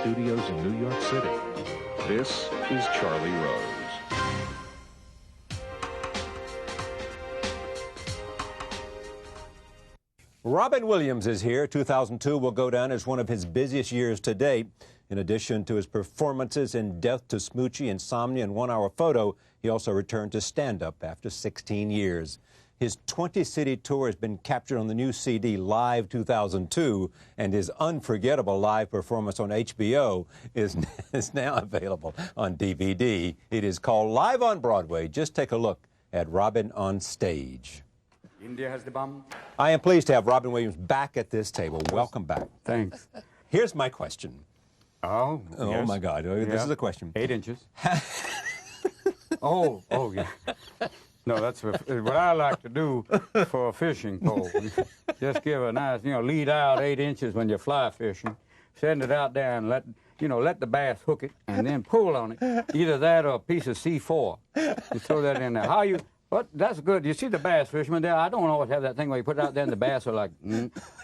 studios in New York City. This is Charlie Rose. Robin Williams is here. 2002 will go down as one of his busiest years to date. In addition to his performances in Death to Smoochy, Insomnia, and 1 Hour Photo, he also returned to stand-up after 16 years. His 20-city tour has been captured on the new CD, Live 2002, and his unforgettable live performance on HBO is now available on DVD. It is called Live on Broadway. Just take a look at Robin on stage. India has the bomb. I am pleased to have Robin Williams back at this table. Welcome back. Thanks. Here's my question. Oh, yes. My God. This is a question. 8 inches. oh, yeah. No, that's what I like to do for a fishing pole. Just give a nice, lead out 8 inches when you fly fishing. Send it out there and let the bass hook it and then pull on it. Either that or a piece of C4. You throw that in there. What? That's good. You see the bass fishermen there? I don't always have that thing where you put it out there and the bass are like,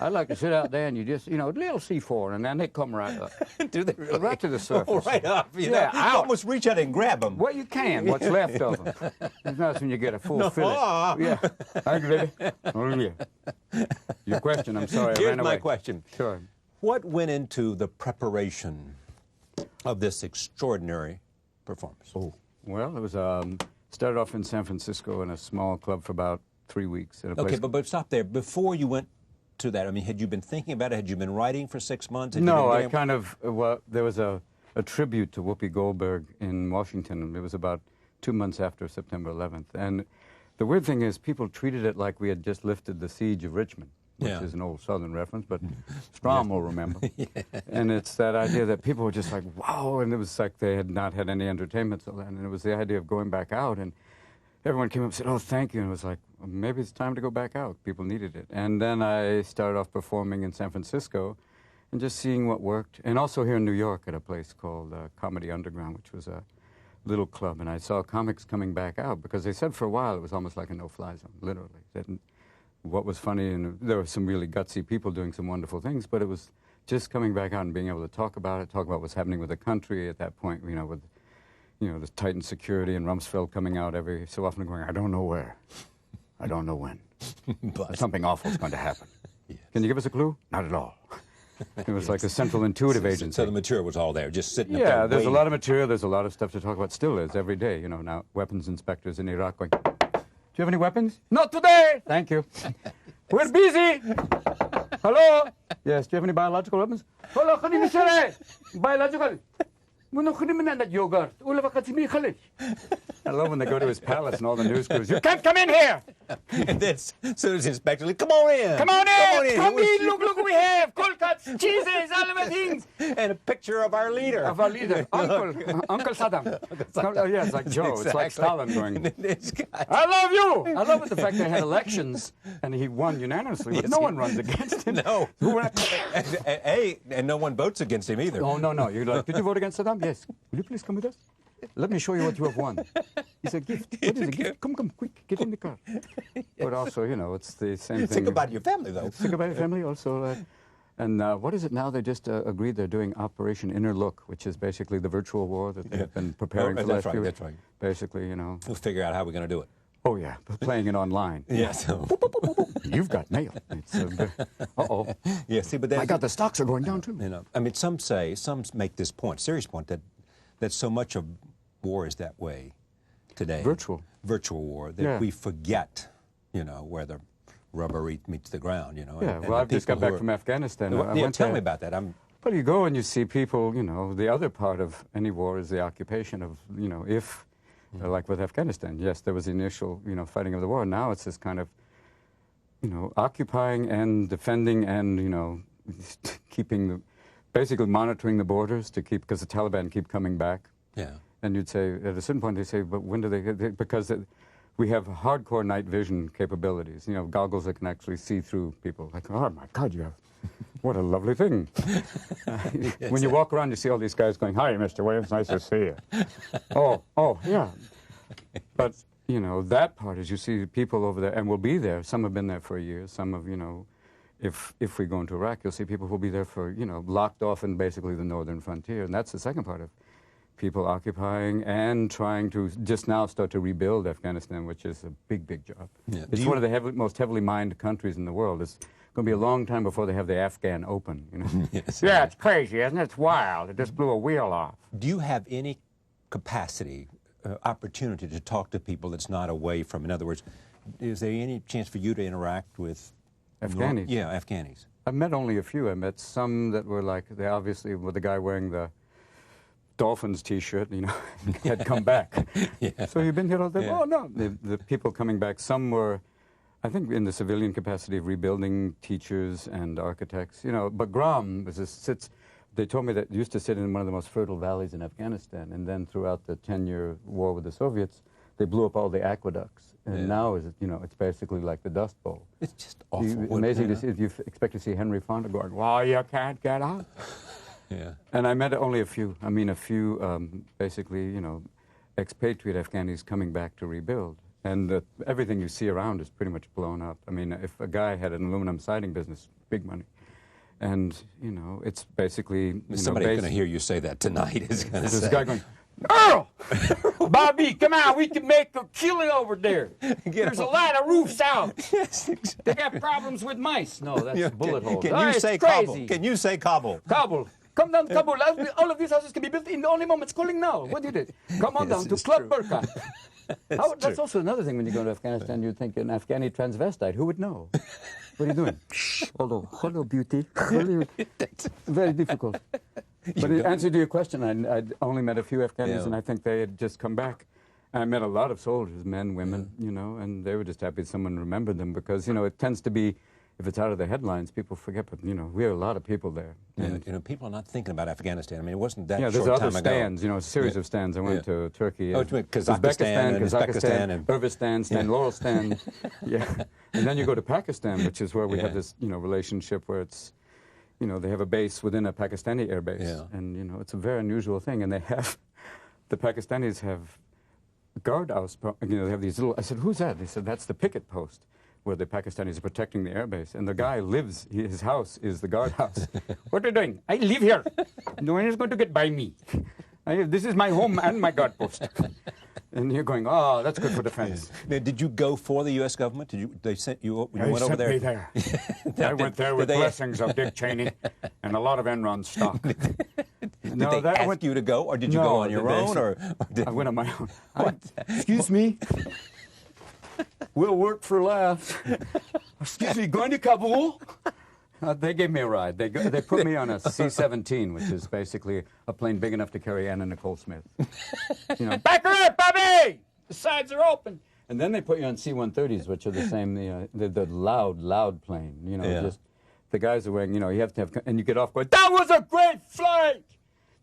I like to sit out there and you just, little C4, and then they come right up. Do they really? Right to the surface. Oh, right up. You almost reach out and grab them. Well, you can, what's left of them. It's nice when you get a full fillet. Yeah. Thank you, baby. Oh, yeah. Your question, I'm sorry, I ran away. Here's my question. Sure. What went into the preparation of this extraordinary performance? Oh, well, it was... started off in San Francisco in a small club for about 3 weeks. Okay, but stop there. Before you went to that, I mean, had you been thinking about it? Had you been writing for 6 months? No, I kind of, there was a tribute to Whoopi Goldberg in Washington. It was about 2 months after September 11th. And the weird thing is people treated it like we had just lifted the siege of Richmond, which is an old Southern reference, but Strom will remember. And it's that idea that people were just like, wow, and it was like they had not had any entertainment till then. And it was the idea of going back out, and everyone came up and said, oh, thank you. And it was like, well, maybe it's time to go back out. People needed it. And then I started off performing in San Francisco and just seeing what worked. And also here in New York at a place called Comedy Underground, which was a little club. And I saw comics coming back out because they said for a while it was almost like a no-fly zone, literally. What was funny, and there were some really gutsy people doing some wonderful things, but it was just coming back out and being able to talk about what's happening with the country at that point, with, the tightened security and Rumsfeld coming out every so often going, I don't know where, I don't know when, but something awful is going to happen. Yes. Can you give us a clue? Not at all. It was like a central intuitive agency. So the material was all there, just sitting up there. Yeah, there's a lot of material, there's a lot of stuff to talk about, still is, every day, now weapons inspectors in Iraq going, do you have any weapons? Not today! Thank you. We're busy! Hello? Yes, do you have any biological weapons? Hello, biological. Yogurt. I love when they go to his palace and all the news crews. You can't come in here! And then, as soon as the inspector said, come on in! Come on in! Come in! Look, we have cold cuts, cheeses, all of the things! And a picture of our leader. Of our leader, Uncle Saddam. Oh, yeah, it's like Joe. Exactly. It's like Stalin going, I love you! I love it, the fact they had elections and he won unanimously, but no one runs against him. No. And no one votes against him either. Oh, no. You're like, did you vote against Saddam? Yes. Will you please come with us? Let me show you what you have won. It's a gift. What is a gift? Come, quick, get in the car. But also, it's the same thing. Think about your family, though. Think about your family also. And what is it now? They just agreed they're doing Operation Inner Look, which is basically the virtual war that they've been preparing for the last few weeks. That's right. Basically, We'll figure out how we're going to do it. Oh, yeah, playing it online. Yes. You've got mail. Uh-oh. Yeah, see, but my God, the stocks are going down, too. I mean, some make this point, serious point, that so much of war is that way today. Virtual war, that we forget, where the rubber meets the ground, Yeah, well, I've just got back from Afghanistan. Tell me about that. Well, you go and you see people, the other part of any war is the occupation of, if... like with Afghanistan, yes, there was the initial, fighting of the war. Now it's this kind of, occupying and defending and, keeping basically monitoring the borders to keep, because the Taliban keep coming back. Yeah. And you'd say, at a certain point, they say, but when do they because we have hardcore night vision capabilities, goggles that can actually see through people. Like, oh my God, you have, what a lovely thing. When you walk around, you see all these guys going, hi, Mr. Williams, nice to see you. Oh, yeah. But, that part is you see people over there, and will be there. Some have been there for a year. Some have, if we go into Iraq, you'll see people who'll be there for, you know, locked off in basically the northern frontier. And that's the second part of people occupying and trying to just now start to rebuild Afghanistan, which is a big, big job. Yeah. It's one of the most heavily mined countries in the world. It's going to be a long time before they have the Afghan Open, you know. Yes. Yeah, it's crazy, isn't it? It's wild. It just blew a wheel off. Do you have any capacity, opportunity to talk to people that's not away from? In other words, is there any chance for you to interact with Afghanis? Yeah, Afghanis. I've met only a few. I met some that were like, they obviously were the guy wearing the Dolphins T-shirt, you know, had come back. Yeah. So you've been here all day? Yeah. Oh, no. The people coming back, some were, I think, in the civilian capacity of rebuilding teachers and architects, you know. But Gram sits, they told me that it used to sit in one of the most fertile valleys in Afghanistan, and then throughout the 10-year war with the Soviets, they blew up all the aqueducts. And Yeah. now, you know, it's basically like the Dust Bowl. It's just awful. Amazing to see. You expect to see Henry Fonda going, well, you can't get out. Yeah. And I met only a few. I mean, a few, basically, you know, expatriate Afghanis coming back to rebuild. And everything you see around is pretty much blown up. I mean, if a guy had an aluminum siding business, big money. And, you know, it's basically, Somebody's going to hear you say that tonight. Is going to There's say. a guy going, Earl! Bobby, come on, we can make a killing over there. There's a lot of roofs out. Yes, exactly. They got problems with mice. no, that's bullet holes. Can Oh, you it's say crazy. Kabul? Can you say Kabul? Kabul. Come down to Kabul. All of these houses can be built in the only moment it's cooling now. What do you do? Come on Yes, down to it's Club true. Burqa. That's also another thing when you go to Afghanistan, you'd think an Afghani transvestite. Who would know? What are you doing? Hello, beauty. Very difficult. But in answer to your question, I'd only met a few Afghanis, Yeah. and I think they had just come back. I met a lot of soldiers, men, women, you know, and they were just happy someone remembered them because, you know, it tends to be, if it's out of the headlines, people forget, but, you know, we have a lot of people there. And, you know, people are not thinking about Afghanistan. I mean, it wasn't that Yeah, there's short other time ago. stands, you know, a series Yeah. of stands. I went Yeah. to Turkey, Oh, to Kazakhstan and Uzbekistan and- Urvistan, Stan Yeah. Lorelstan. Yeah. And then you go to Pakistan, which is where we have Yeah. this, you know, relationship where it's, you know, they have a base within a Pakistani air base. Yeah. And, you know, it's a very unusual thing. And they have, the Pakistanis have guardhouse, you know, they have these little, I said, who's that? They said, that's the picket post where the Pakistanis are protecting the airbase. And the guy lives, his house is the guardhouse. What are you doing? I live here. No one is going to get by me. This is my home and my guard post. And you're going, oh, that's good for defense. Now, did you go for the U.S. government? They sent you? You They went over sent there. me there. I went there with Did they- blessings of Dick Cheney and a lot of Enron stock. Did No, they that ask went- you to go, or did you No, go on your they own, said- or did, I went on my own. Excuse me. We'll work for laughs. Excuse me, going to Kabul? They gave me a ride. They put me on a C-17, which is basically a plane big enough to carry Anna Nicole Smith. You know, Back her up, Bobby! The sides are open. and then they put you on C-130s, which are the same, the loud plane. You know, Yeah. just the guys are wearing. You know, you have to have, and you get off going, that was a great flight.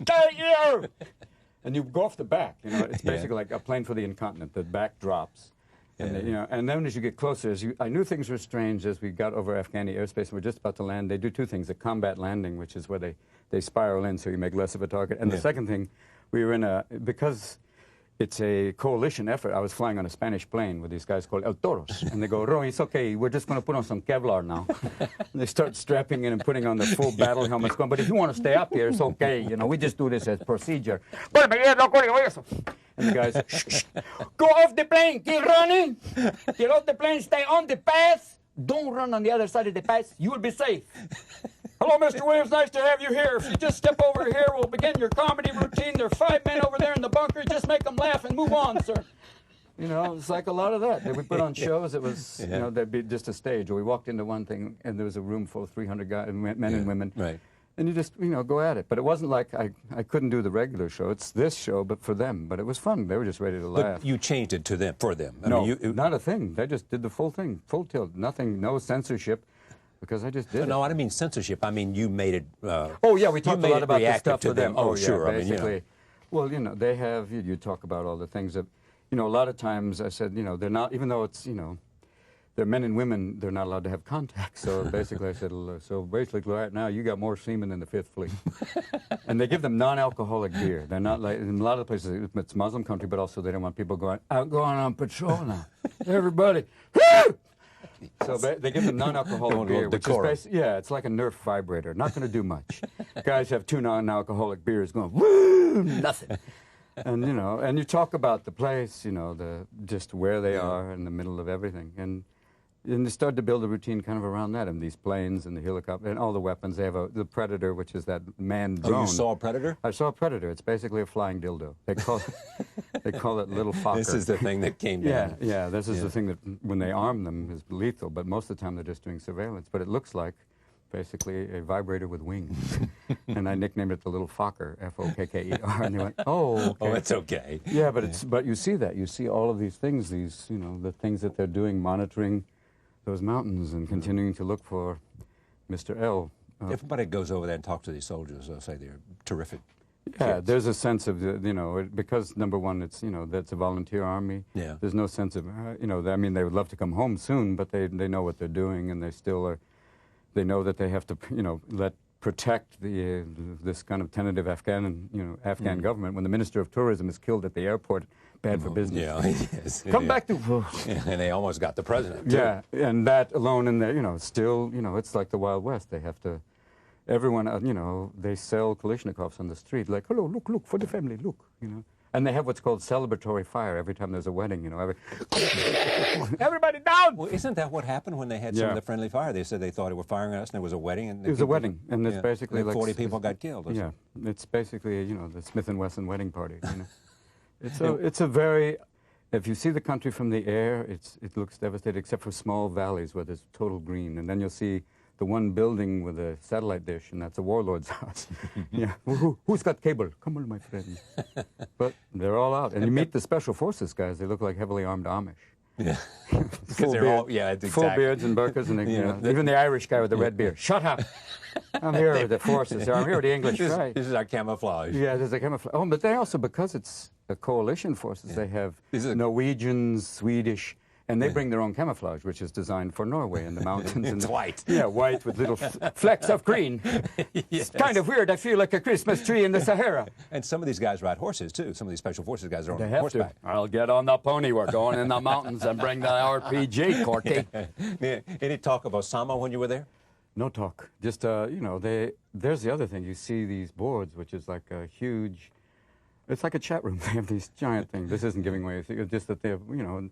Thank you. And you go off the back. You know, it's Yeah. basically like a plane for the incontinent. The back drops. And, Yeah. you know, and then as you get closer, I knew things were strange as we got over Afghani airspace and we're just about to land. They do two things: a combat landing, which is where they spiral in so you make less of a target, and Yeah. the second thing, we were in because it's a coalition effort. I was flying on a Spanish plane with these guys called El Toros, and they go, "Roy, it's okay. We're just going to put on some Kevlar now." And they start strapping in and putting on the full battle helmets. Going, but if you want to stay up here, it's okay. You know, we just do this as procedure. And the guys, shh, shh. Go off the plane. Keep running. Get off the plane. Stay on the path. Don't run on the other side of the path. You will be safe. Hello, Mr. Williams. Nice to have you here. If you just step over here, we'll begin your comedy routine. There are 5 men over there in the bunker. Just make them laugh and move on, sir. You know, it's like a lot of that. We put on shows. It was, you know, there'd be just a stage. Or we walked into one thing, and there was a room full of 300 guys, men and women. Right. And you just, you know, go at it. But it wasn't like I couldn't do the regular show. It's this show, but for them. But it was fun. They were just ready to laugh. But you changed it to them for them. I No, mean, not a thing. They just did the full thing, full tilt. Nothing, no censorship, because I just did it. No, I didn't mean censorship. I mean you made it. Oh, yeah, we you talked a made lot it about the reactive stuff to for them. Oh, yeah, sure. I mean, basically. you know. Well, you know, they have, you talk about all the things that, you know, a lot of times I said, you know, they're not, even though it's, you know, they're men and women, they're not allowed to have contact. So basically I said, so basically right now you got more semen than the Fifth Fleet. And they give them non-alcoholic beer. They're not like, in a lot of places, it's Muslim country, but also they don't want people going on patrol now. Everybody, So they give them non-alcoholic Going a little beer, which is decorum. yeah, it's like a Nerf vibrator. Not going to do much. Guys have 2 non-alcoholic beers going, woo, nothing. And, you know, and you talk about the place, you know, just where they are in the middle of everything. And they started to build a routine kind of around that, and these planes and the helicopter and all the weapons. They have the Predator, which is that manned drone. Oh, you saw a Predator? I saw a Predator. It's basically a flying dildo. They call it Little Fokker. This is the thing that came Yeah, down. yeah. This is the thing that when they arm them is lethal, but most of the time they're just doing surveillance. But it looks like basically a vibrator with wings. And I nicknamed it the Little Fokker, F-O-K-K-E-R. And they went, oh, okay. Oh, it's okay. Yeah, but you see that. You see all of these things, you know, the things that they're doing, monitoring those mountains and continuing to look for Mr. L. Everybody goes over there and talks to these soldiers. They'll say they're terrific. Yeah, kids. there's a sense of, you know, because number one, it's, you know, that's a volunteer army. Yeah. There's no sense of, you know, I mean, they would love to come home soon, but they know what they're doing, and they still are, they know that they have to, you know, protect this kind of tentative Afghan government. When the Minister of Tourism is killed at the airport, bad for business. Yeah, yes. Come back to... Yeah, and they almost got the president, too. Yeah, and that alone, and you know, still, you know, it's like the Wild West. They have to, everyone, you know, they sell Kalashnikovs on the street, like, hello, look, for the family, look, you know. And they have what's called celebratory fire every time there's a wedding, you know. Everybody down! Well, isn't that what happened when they had some of the friendly fire? They said they thought they were firing at us, and there was a wedding. And it was a wedding, and it's basically and like 40 people got killed. Yeah, it's basically, you know, the Smith & Wesson wedding party, you know. It's a very, if you see the country from the air, it looks devastated, except for small valleys where there's total green. And then you'll see the one building with a satellite dish, and that's a warlord's house. Yeah, who's got cable? Come on, my friend. But they're all out. And you meet the special forces guys. They look like heavily armed Amish. Yeah. Full they're beard, all, yeah, it's full exactly. beards and burqas, and You know, even the Irish guy with the red beard. Shut up! I'm here with the forces. I'm here with the English. Right. This is our camouflage. Yeah, there's a camouflage. Oh, but they also, because it's a coalition forces, they have Norwegians, Swedish, and they bring their own camouflage, which is designed for Norway and the mountains. It's white. Yeah, white with little flecks of green. It's kind of weird. I feel like a Christmas tree in the Sahara. And some of these guys ride horses, too. Some of these special forces guys are on They have horseback. to. I'll get on the pony. We're going in the mountains and bring the RPG, Corky. Yeah. Any talk of Osama when you were there? No talk. Just, you know, there's the other thing. You see these boards, which is like a huge, it's like a chat room. They have these giant things. This isn't giving away. It's just that they have, you know,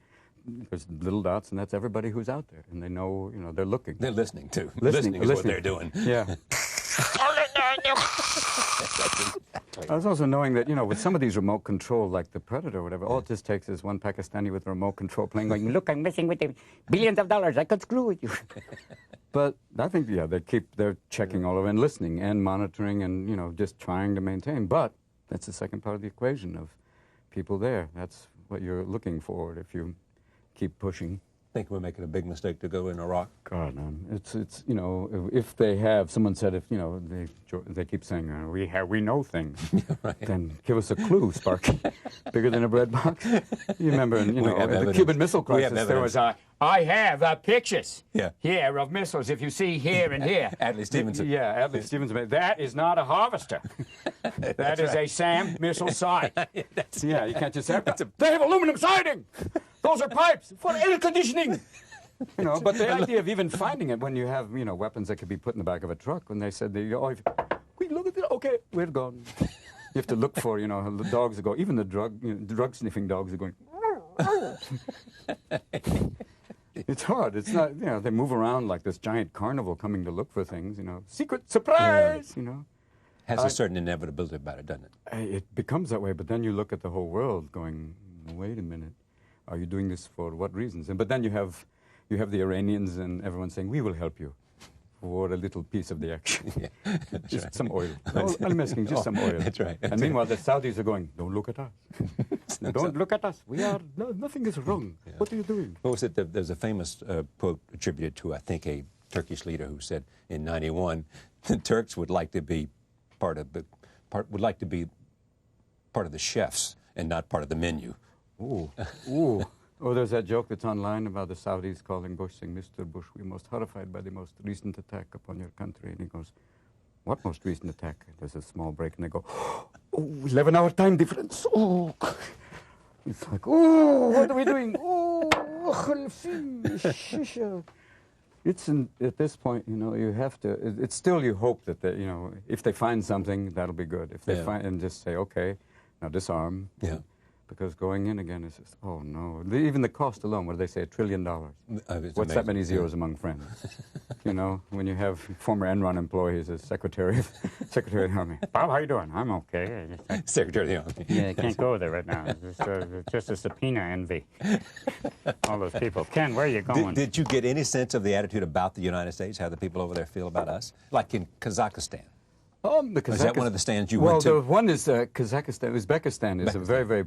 there's little dots, and that's everybody who's out there. And they know, you know, they're looking. They're listening, too. Listening is what they're doing. Yeah. I was also knowing that, you know, with some of these remote control, like the Predator or whatever, all it just takes is one Pakistani with a remote control plane going, look, I'm messing with the billions of dollars. I could screw with you. But I think, yeah, they're checking all over and listening and monitoring and, you know, just trying to maintain. But that's the second part of the equation of people there. That's what you're looking for if you keep pushing. I think we're making a big mistake to go in Iraq. God, man, it's you know, if they have, someone said, if, you know, they keep saying, we know things, Right. then give us a clue, Sparky. Bigger than a bread box. You remember, you know, have the evidence. Cuban Missile We have Crisis, there was evidence. I have pictures here of missiles, if you see here and here. Adlai Stevenson. Yeah, Adlai Stevenson. That is not a harvester. That is a SAM missile sight. Yeah, you can't just say, they have aluminum siding. Those are pipes for air conditioning. You know, but the idea of even finding it when you have, you know, weapons that could be put in the back of a truck, when they said, we look at it, okay, we're gone. You have to look for, you know, the dogs that go, even the drug-sniffing dogs are going, it's hard. It's not, you know, they move around like this giant carnival coming to look for things, you know. Secret surprise, you know. Has a certain inevitability about it, doesn't it? It becomes that way, but then you look at the whole world going, wait a minute, are you doing this for what reasons? But then you have the Iranians and everyone saying, we will help you for a little piece of the action. Yeah. Just right. some oil. I'm asking just some oil. That's right. And meanwhile, the Saudis are going, don't look at us. Don't look at us. Nothing is wrong. Yeah. What are you doing? What was it? There's a famous quote attributed to, I think, a Turkish leader who said in '91, the Turks would like to be part of the chefs and not part of the menu. Ooh. Ooh. Oh, there's that joke that's online about the Saudis calling Bush, saying, Mr. Bush, we're most horrified by the most recent attack upon your country. And he goes, what most recent attack? There's a small break, and they go, oh, 11-hour time difference. Oh. It's like, oh, what are we doing? Oh, At this point, you know, you have to. It's still you hope that they, you know, if they find something, that'll be good. If they find and just say, okay, now disarm. Yeah. Because going in again is just, oh no. Even the cost alone, what do they say, $1 trillion? What's amazing. that many zeros among friends? You know, when you have former Enron employees as Secretary of the Army. Bob, how you doing? I'm okay. Secretary of the Army. Yeah, I can't go there right now. It's just a subpoena envy. All those people. Ken, where are you going? Did you get any sense of the attitude about the United States, how the people over there feel about us? Like in Kazakhstan? Is that one of the stands you went to? Well, the one is Kazakhstan. Uzbekistan is a very, very,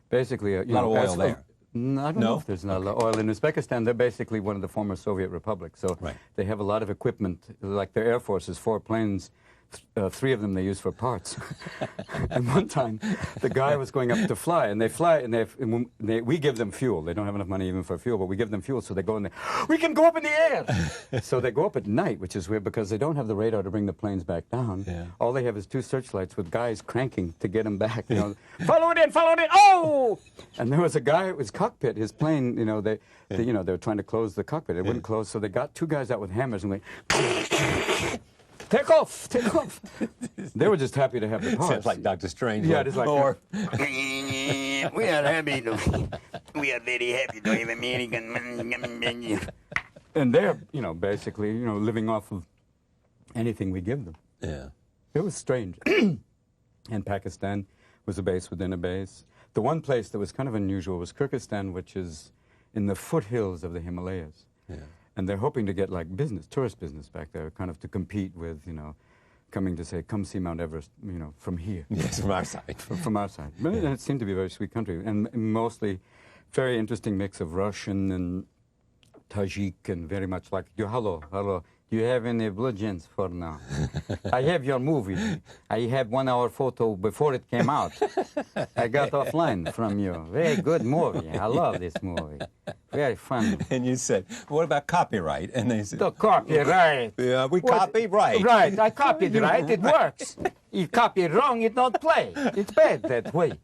basically a lot of oil there. I don't know if there's not a lot of oil in Uzbekistan. They're basically one of the former Soviet republics, so they have a lot of equipment. Like their air force is 4 planes. 3 of them they use for parts. And one time, the guy was going up to fly, and they fly, and we give them fuel. They don't have enough money even for fuel, but we give them fuel, so they go in there. We can go up in the air! So they go up at night, which is weird because they don't have the radar to bring the planes back down. Yeah. All they have is 2 searchlights with guys cranking to get them back. You know, follow it in, oh! And there was a guy at his cockpit, his plane. You know, they were trying to close the cockpit. It wouldn't close, so they got 2 guys out with hammers and they. Take off! Take off! They were just happy to have the parts. Sounds like Dr. Strange. Yeah, it's like... We are happy to... We are very happy to have American... And they're, you know, basically, you know, living off of anything we give them. Yeah. It was strange. And Pakistan was a base within a base. The one place that was kind of unusual was Kyrgyzstan, which is in the foothills of the Himalayas. Yeah. And they're hoping to get like tourist business back there, kind of to compete with, you know, coming to say, come see Mount Everest, you know, from here. Yes, from our side. From our side. But it seemed to be a very sweet country, and mostly very interesting mix of Russian and Tajik, and very much like, hello, do you have any blue jeans for now? I have your movie. I have 1 hour photo before it came out. I got offline from you. Very good movie. I love this movie. Very fun. And you said, what about copyright? And they said, the copyright. Yeah, we copy right. Right, I copied right. It works. You copy wrong, it don't play. It's bad that way.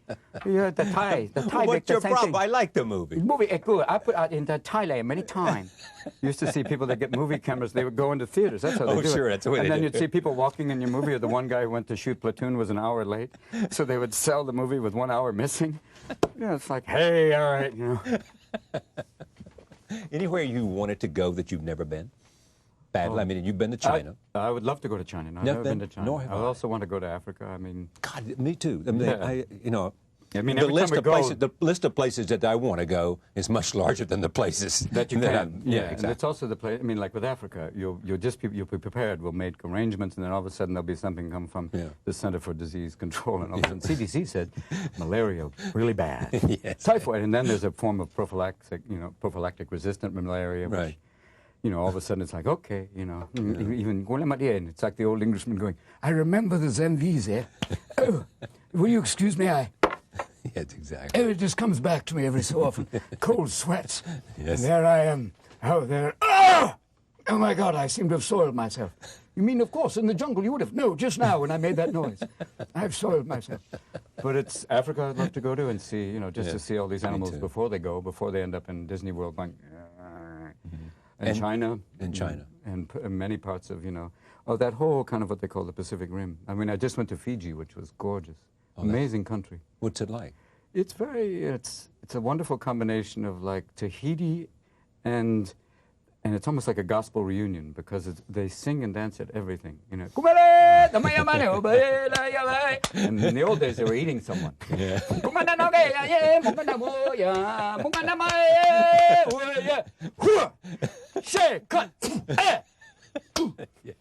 Yeah, the Thai What's your problem? I like the movie. The movie is good. I put out in the Thailand many times. You used to see people that get movie cameras. They would go into theaters. That's how they do sure, it. that's the way and they then do you'd see people walking in your movie, or the one guy who went to shoot Platoon was an hour late, so they would sell the movie with 1 hour missing. Yeah, it's like, hey, all right, you know. Anywhere you wanted to go that you've never been? Badly. I mean, you've been to China. I would love to go to China. No, I've never been to China. Nor have I also want to go to Africa. I mean, God, me too. I mean, I mean, the list of places that I want to go is much larger than the places that you can. Yeah, exactly. And it's also the place. I mean, like with Africa, you'll be prepared. We'll make arrangements, and then all of a sudden there'll be something come from the Center for Disease Control, and all of a sudden CDC said malaria really bad, typhoid, and then there's a form of prophylactic resistant malaria, which, you know, all of a sudden it's like, okay, you know, even it's like the old Englishman going, I remember the Zenvis, eh? Oh, will you excuse me? Yes, exactly. It just comes back to me every so often. Cold sweats. Yes. And there I am out there. Ah! Oh, my God, I seem to have soiled myself. You mean, of course, in the jungle you would have. No, just now when I made that noise. I've soiled myself. But it's Africa I'd love to go to and see, you know, just to see all these animals before they end up in Disney World going, and China. In China. And many parts of, you know, that whole kind of what they call the Pacific Rim. I mean, I just went to Fiji, which was gorgeous. Amazing country. What's it like? It's a wonderful combination of like Tahiti and it's almost like a gospel reunion because they sing and dance at everything, you know. And in the old days they were eating someone. Yeah.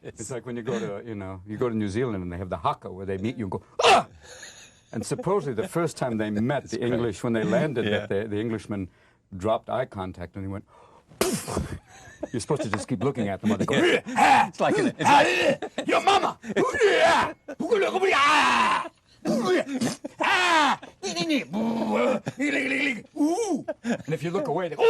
It's like when you go to New Zealand and they have the haka where they meet you and go, ah! And supposedly the first time they met the English, when they landed, that the Englishman dropped eye contact and he went, poof. You're supposed to just keep looking at them while they go, it's like your mama! And if you look away, they go,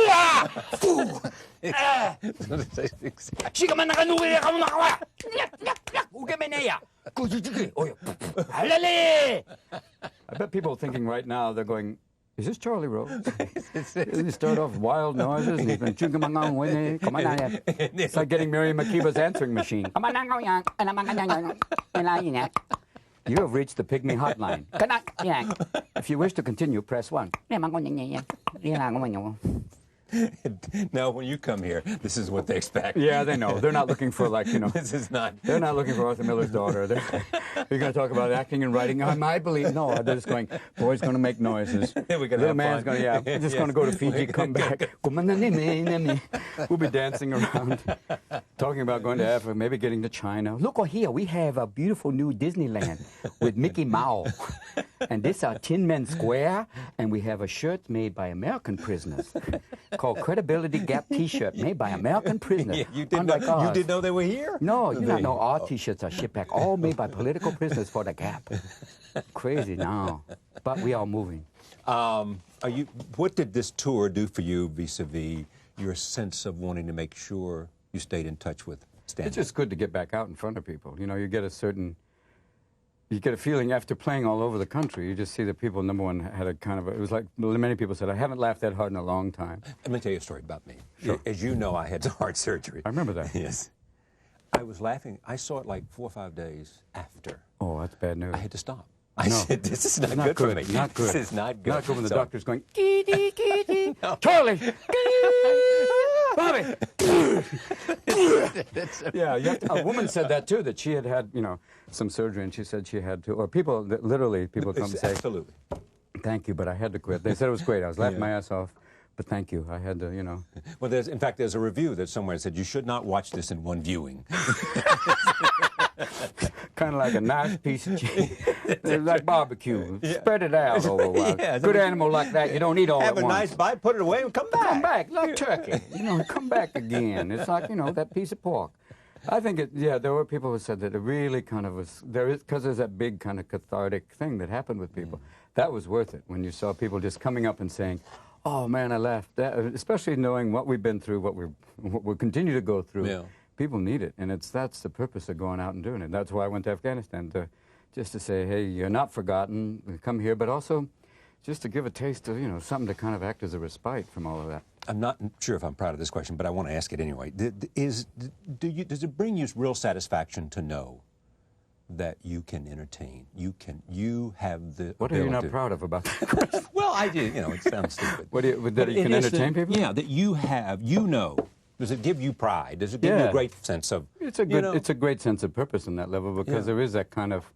I bet people thinking right now, they're going, is this Charlie Rose? You start off with wild noises, and he's been chewing on winning. Come on down here. It's like getting Mary McKeever's answering machine. You have reached the Pygmy Hotline. If you wish to continue, press 1. Now, when you come here, this is what they expect. Yeah, they know. They're not looking for, like, you know. This is not. They're not looking for Arthur Miller's daughter. You're going to talk about acting and writing. I believe. No, they're just going, boy's going to make noises. We're gonna Little have man's fun. going to, yeah, we're just going to go to Fiji, come back. We'll be dancing around, talking about going to Africa, maybe getting to China. Look here, we have a beautiful new Disneyland with Mickey Mouse. And this is Tiananmen Square, and we have a shirt made by American prisoners called Credibility Gap T-shirt made by American prisoners. Yeah, you didn't know they were here? No, you don't know. Our T-shirts are shipped back, all made by political prisoners for the Gap. Crazy now, but we are moving. What did this tour do for you vis-a-vis your sense of wanting to make sure you stayed in touch with stand-up? It's just good to get back out in front of people. You know, you get a feeling after playing all over the country. You just see that people, number one, had a kind of it was like many people said, I haven't laughed that hard in a long time. Let me tell you a story about me. Sure. As you know, I had heart surgery. I remember that. Yes. I was laughing. I saw it like 4 or 5 days after. Oh, that's bad news. I had to stop. I No. said, this is not, Not good for good. me. Not good. This is not good. Not good when the So- doctor's going, kitty, kitty, Charlie, Bobby. Yeah, a woman said that too, that she had, you know, some surgery, and she said she had to, or people, literally, people come and say, Absolutely. thank you, but I had to quit. They said it was great. I was laughing Yeah. my ass off, but thank you. I had to, you know. Well, in fact, there's a review that somewhere said you should not watch this in one viewing. Kind of like a nice piece of cheese. It's like barbecue. Spread it out over a while. Yeah, Good animal like that, you don't eat all Have at a once. nice bite, put it away, and come back. Come back, like turkey. You know, come back again. It's like, you know, that piece of pork. I think there were people who said that it really kind of was, because there's that big kind of cathartic thing that happened with people. That was worth it when you saw people just coming up and saying, oh man, I laughed. Especially knowing what we've been through, what we continue to go through. Yeah. People need it, and that's the purpose of going out and doing it. That's why I went to Afghanistan, just to say, hey, you're not forgotten, come here, but also just to give a taste of, you know, something to kind of act as a respite from all of that. I'm not sure if I'm proud of this question, but I want to ask it anyway. Does it bring you real satisfaction to know that you can entertain? You have the What are you not ability- proud of about that? Well, I do. You know, it sounds stupid. That you can entertain people? Yeah, that you have. You know. Does it give you pride? Does it give you Yeah. a great sense of? It's a great sense of purpose in that level, because Yeah. there is that kind of,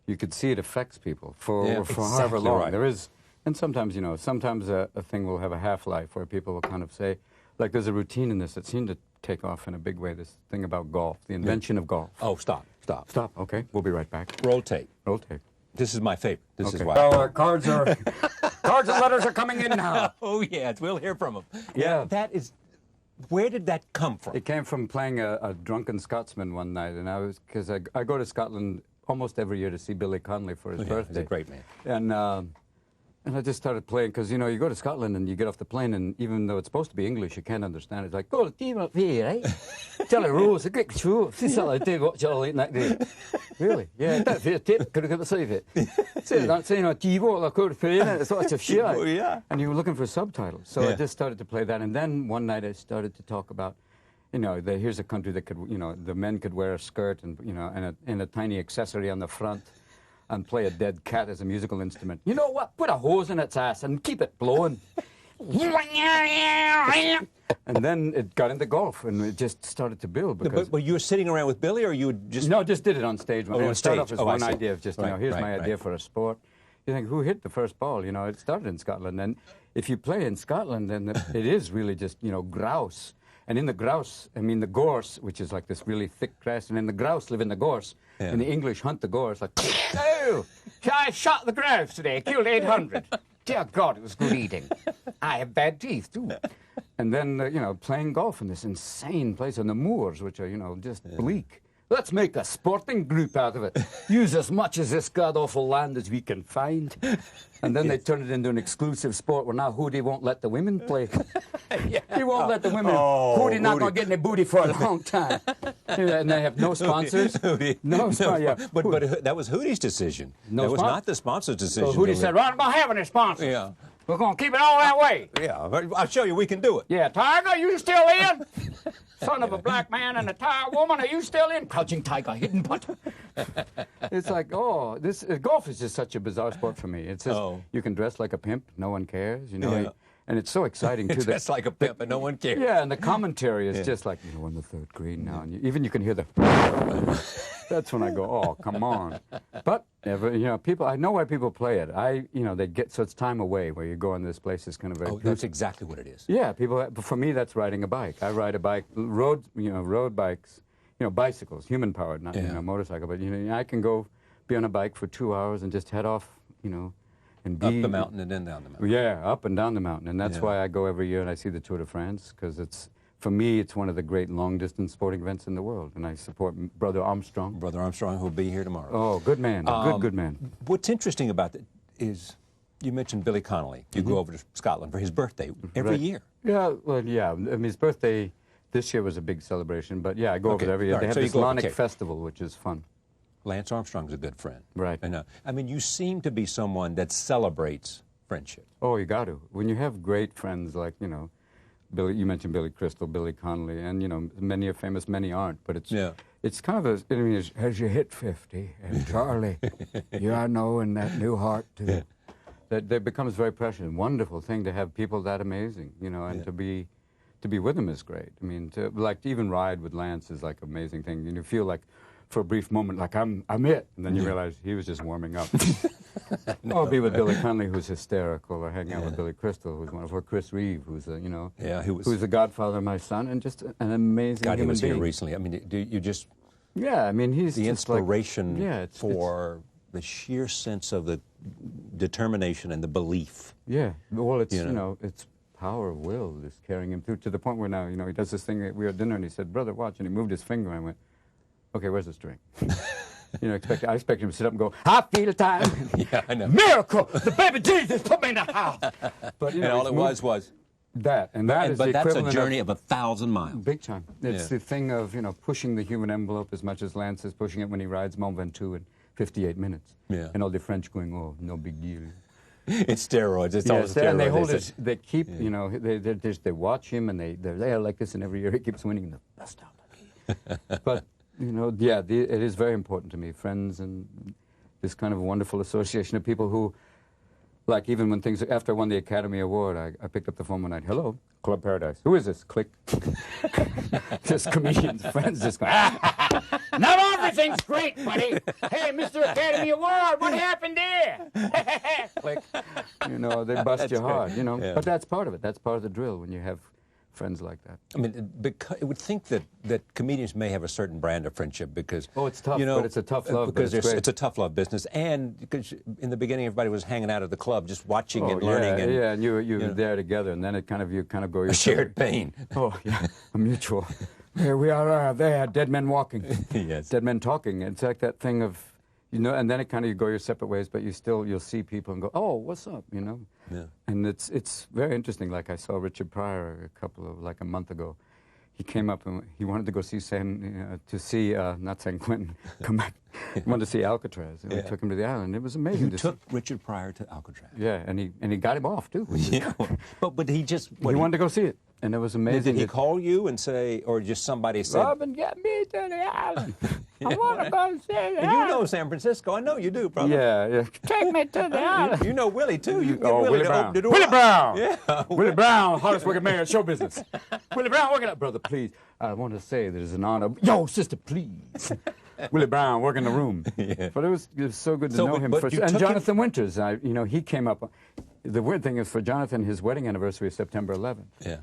you could see it affects people for Yeah, however exactly long. right. There is, and sometimes, you know, sometimes a thing will have a half-life where people will kind of say, like there's a routine in this that seemed to take off in a big way, this thing about golf, the invention of golf. Oh, stop. Stop, okay, we'll be right back. Roll tape. Roll tape. This is my favorite. This is Okay. why. Well, cards and letters are coming in now. Oh, yes, we'll hear from him. Yeah. That is. Where did that come from? It came from playing a drunken Scotsman one night, and because I go to Scotland almost every year to see Billy Connolly for his Yeah, birthday. he's a great man. And I just started playing, because, you know, you go to Scotland and you get off the plane, and even though it's supposed to be English, you can't understand it. It's like, go to the team up here, right? Charlie Rose, a great show. See what I do, what Charlie that day. Really? Yeah, that's fair tip. Could have got the save it. Say that, saying, TiVo, I could have played it. It's such a shit. Yeah. And you were looking for subtitles. So Yeah. I just started to play that. And then one night I started to talk about, you know, here's a country that could, you know, the men could wear a skirt and, you know, and a tiny accessory on the front, and play a dead cat as a musical instrument. You know what? Put a hose in its ass and keep it blowing. And then it got into golf, and it just started to build. Because But you were sitting around with Billy, or you just? no, just did it on stage. Oh, It on started stage. off as Oh, I one see. idea of just, you know, Right, here's right, my idea right. for a sport. You think, who hit the first ball? You know, it started in Scotland. And if you play in Scotland, then it is really just, you know, grouse. And in the grouse, I mean, the gorse, which is like this really thick grass, and then the grouse live in the gorse. Yeah. And the English hunt the gorse like, oh, I shot the grouse today, killed 800. Dear God, it was good eating. I have bad teeth, too. And then, you know, playing golf in this insane place on the moors, which are, you know, just bleak. Let's make a sporting group out of it. Use as much of this god-awful land as we can find. And then they turn it into an exclusive sport where now Hootie won't let the women play. He won't let the women. Hootie not going to get any booty for a long time. And they have no sponsors. No sponsors. Yeah. But that was Hootie's decision. No that was spon- not the sponsor's decision. So Hootie said, right, I'm going to have any sponsors. Yeah. We're going to keep it all that way. Yeah, I'll show you we can do it. Yeah, Tiger, you still in? Son of a black man and a tired woman, are you still in? Crouching Tiger, hidden putt. It's like, oh, this golf is just such a bizarre sport for me. It's just you can dress like a pimp, no one cares, you know. Yeah. And it's so exciting too. Dressed like a pimp and no one cares. Yeah, and the commentary is just like, on the third green now, and even you can hear the. That's when I go, oh, come on. But people, I know why people play it. They get so it's time away where you go in this place is kind of very. Oh, that's exactly what it is. Yeah, people. For me, that's riding a bike. I ride a bike, road bikes, bicycles, human powered, not motorcycle. But I can go be on a bike for 2 hours and just head off, and be Up the mountain and then down the mountain. Yeah, up and down the mountain, and that's why I go every year and I see the Tour de France because for me, it's one of the great long-distance sporting events in the world, and I support Brother Armstrong. Brother Armstrong, who'll be here tomorrow. Oh, good man, good man. What's interesting about that is you mentioned Billy Connolly. You go over to Scotland for his birthday every year. Yeah, well, yeah. I mean, his birthday this year was a big celebration, but yeah, I go over there every year. All right, They have so you this go over Lonic Cape. Festival, which is fun. Lance Armstrong's a good friend. Right. And, I mean, you seem to be someone that celebrates friendship. Oh, you got to. When you have great friends like, Billy, you mentioned Billy Crystal, Billy Connolly, and, many are famous, many aren't, but it's kind of as you hit 50, and Charlie, you know, in that new heart, too. That becomes very precious, wonderful thing to have people that amazing, and to be with them is great. I mean, to even ride with Lance is like an amazing thing. You feel like, for a brief moment, like I'm it, and then you realize he was just warming up. Or be with Billy Connolly, who's hysterical, or hang out with Billy Crystal, who's wonderful, or Chris Reeve, who's who's the godfather of my son, and just an amazing God, he human was being. here recently. I mean, do you just I mean, he's the just like- inspiration it's for the sheer sense of the determination and the belief. Yeah, well, it's You it's power of will that's carrying him through to the point where now he does this thing. We were at dinner and he said, "Brother, watch," and he moved his finger. And I went, "Okay, where's the string?" I expect him to sit up and go, "I feel time." Yeah, I know. Miracle! The baby Jesus put me in the house. But And all it was that, and that is but the that's a equivalent journey of of 1,000 miles. big time. It's Yeah. the thing of pushing the human envelope as much as Lance is pushing it when he rides Mont Ventoux in 58 minutes. Yeah. And all the French going, "Oh, no big deal." It's steroids. It's all Yes, steroids. and they hold They it. say. They keep, they watch him, and they're there like this, and every year he keeps winning the best out of me. But it is very important to me, friends, and this kind of wonderful association of people who, like, even when things after I won the Academy Award, I picked up the phone one night. "Hello, Club Paradise. Who is this?" Click. Just comedians, friends, just going. Not everything's great, buddy. Hey, Mr. Academy Award, what happened there? Click. They bust you hard. Yeah. But that's part of it. That's part of the drill when you have friends like that. I mean, it would think that comedians may have a certain brand of friendship because it's tough, but it's a tough love. Because but it's great. it's a tough love business, and because in the beginning everybody was hanging out at the club, just watching and learning. and you're there together, and then you kind of go your a shared pain. Oh yeah, a mutual. Here we are there, dead men walking. Yes. Dead men talking. It's like that thing of, and then you go your separate ways, but you'll see people and go, "Oh, what's up?" Yeah. And it's very interesting. Like I saw Richard Pryor a month ago. He came up and he wanted to go see not San Quentin, come back. He wanted to see Alcatraz. And we took him to the island. It was amazing. You to took see. Richard Pryor to Alcatraz. Yeah, and he got him off too. Yeah. But he just He wanted to go see it, and it was amazing. Did he call you and say, or just somebody said? Robin, get me to the island. I want to go see the And you know San Francisco. I know you do, brother. Yeah. Take me to the island. You know Willie too. You can get Oh, Willie Willie to Brown. open the door. Willie Brown. Yeah. Willie Brown, hardest working man in show business. Willie Brown, working up, brother, please. I want to say that it's an honor. Yo, sister, please. Willie Brown, working the room. Yeah. But it was so good to So, know him. but you And took Jonathan Winters, he came up. The weird thing is for Jonathan, his wedding anniversary is September 11th. Yeah.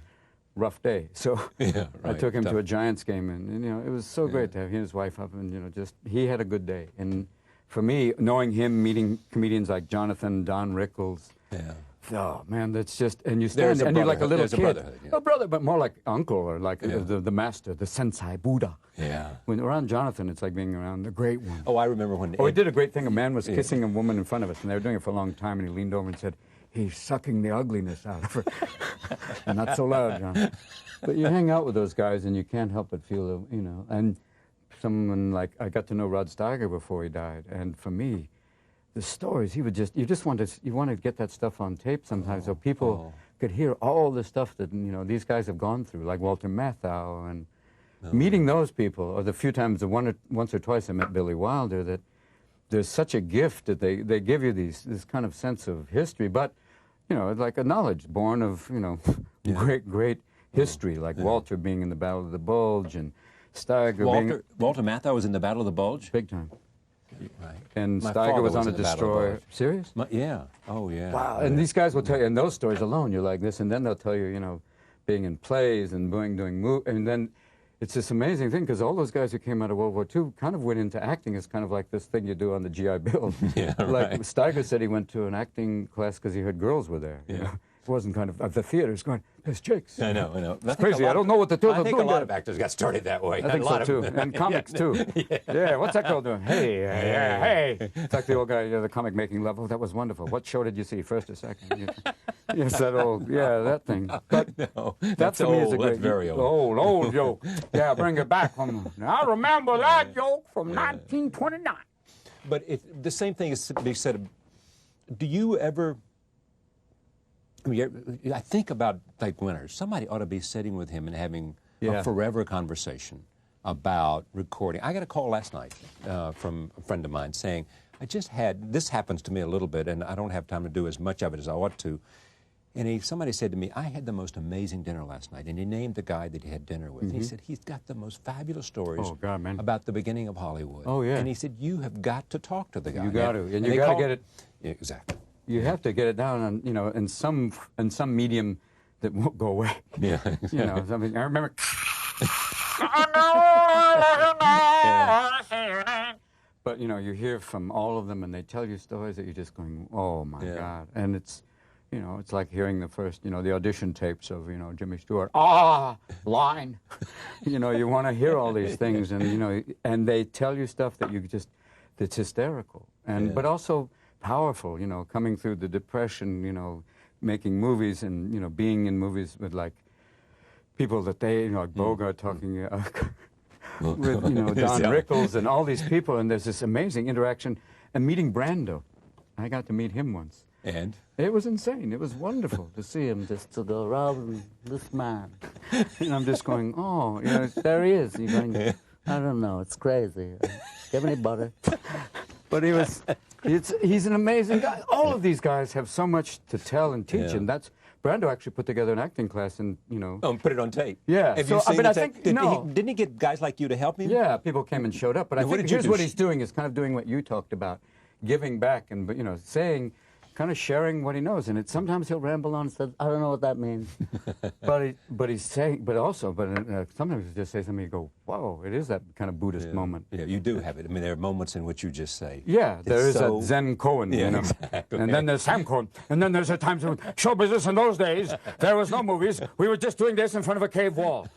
Rough day. So Yeah, I right. took him to Tough. a Giants game, and it was so great to have he and his wife up, and just he had a good day. And for me, knowing him, meeting comedians like Jonathan, Don Rickles. Yeah. Oh man, that's just and you There's stand a and you're like a brotherhood. little There's a kid, brotherhood, yeah. a brother, but more like uncle or like Yeah. the master, the sensei, Buddha. Yeah. When around Jonathan, it's like being around the great one. Oh, I remember when. Oh, he did a great thing. A man was kissing a woman in front of us, and they were doing it for a long time. And he leaned over and said, "He's sucking the ugliness out of her." And not so loud, John. But you hang out with those guys, and you can't help but feel, And someone like I got to know Rod Steiger before he died, and for me, the stories, you just want to get that stuff on tape sometimes, so people could hear all the stuff that these guys have gone through, like Walter Matthau, and meeting those people, or the few times, once or twice I met Billy Wilder, that there's such a gift that they give you this kind of sense of history, but like a knowledge born of great history, like Walter being in the Battle of the Bulge, and Steiger Walter Matthau was in the Battle of the Bulge? big time. Right. And My Steiger father was on a in the Battle of the destroyer. Bulge. Serious? Yeah. Oh, yeah. Wow. And these guys will tell you, and those stories alone, you're like this, and then they'll tell you, being in plays and doing movies, and then it's this amazing thing, because all those guys who came out of World War II kind of went into acting as kind of like this thing you do on the GI Bill. Yeah, like right. Steiger said he went to an acting class because he heard girls were there. Yeah. It wasn't kind of the theater's going, there's chicks. I know. It's crazy. I don't know what the two of I them think doing a lot there. of actors got started that way. I think so, too. And comics, too. Yeah, what's that girl doing? Hey. It's like the old guy, the comic making level. That was wonderful. What show did you see, first or second? Yes, that old, that thing. But No, that to me is a old. great... That's very old. Old joke. Yeah, bring it back. I remember that joke from 1929. But the same thing is to be said. Do you ever... I think about like Winters. Somebody ought to be sitting with him and having a forever conversation about recording. I got a call last night from a friend of mine saying, this happens to me a little bit, and I don't have time to do as much of it as I ought to. And somebody said to me, I had the most amazing dinner last night. And he named the guy that he had dinner with. And he said, he's got the most fabulous stories about the beginning of Hollywood. Oh, yeah. And he said, you have got to talk to the guy. You got to. And you they got to call- get it... Yeah, exactly. You have to get it down on, in some medium that won't go away. Yeah. Something. I remember. But you hear from all of them, and they tell you stories that you're just going, oh my God! And it's, it's like hearing the first, the audition tapes of, Jimmy Stewart. Line. You want to hear all these things, and and they tell you stuff that that's hysterical, but also powerful, coming through the Depression, making movies and, being in movies with, like, people that they, like Bogart talking with, Don Rickles and all these people, and there's this amazing interaction. And meeting Brando. I got to meet him once. And? It was insane. It was wonderful to see him just to go, Robin, this man. And I'm just going, oh, there he is. He's going, I don't know, it's crazy. Give me butter. But he's an amazing guy. All of these guys have so much to tell and teach, and that's Brando actually put together an acting class, and and put it on tape. Yeah. Have So, you seen but the I tape? think Didn't he get guys like you to help him? Yeah, people came and showed up. But I Now, what think did you here's do? what he's doing is kind of doing what you talked about, giving back and saying, kind of sharing what he knows. And sometimes he'll ramble on and say, I don't know what that means. but he's saying, but sometimes he'll just say something, you go, whoa, it is that kind of Buddhist moment. Yeah, you do have it. I mean, there are moments in which you just say. Yeah, there is so... a Zen Cohen, Yeah, exactly. And then there's Sam Cohen. And then there's a time when show business in those days, there was no movies. We were just doing this in front of a cave wall.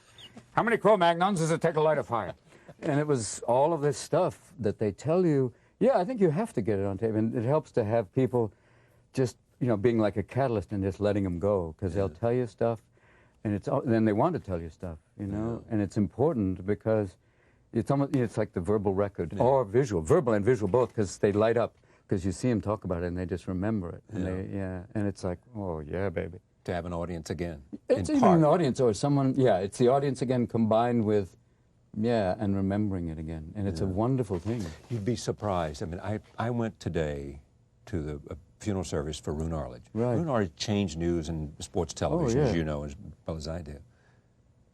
How many Cro-Magnons does it take to light a fire? And it was all of this stuff that they tell you. Yeah, I think you have to get it on tape. And it helps to have people just, being like a catalyst and just letting them go. Because they'll tell you stuff, and then they want to tell you stuff, And it's important because it's like the verbal record or verbal and visual both, because they light up. Because you see them talk about it and they just remember it. And and it's like, oh, yeah, baby. To have an audience again. It's even an audience or someone, it's the audience again combined with, and remembering it again. And it's a wonderful thing. You'd be surprised. I mean, I went today to the funeral service for Roone Arledge. Right. Roone Arledge changed news and sports television, as yeah. you know, as well as I do.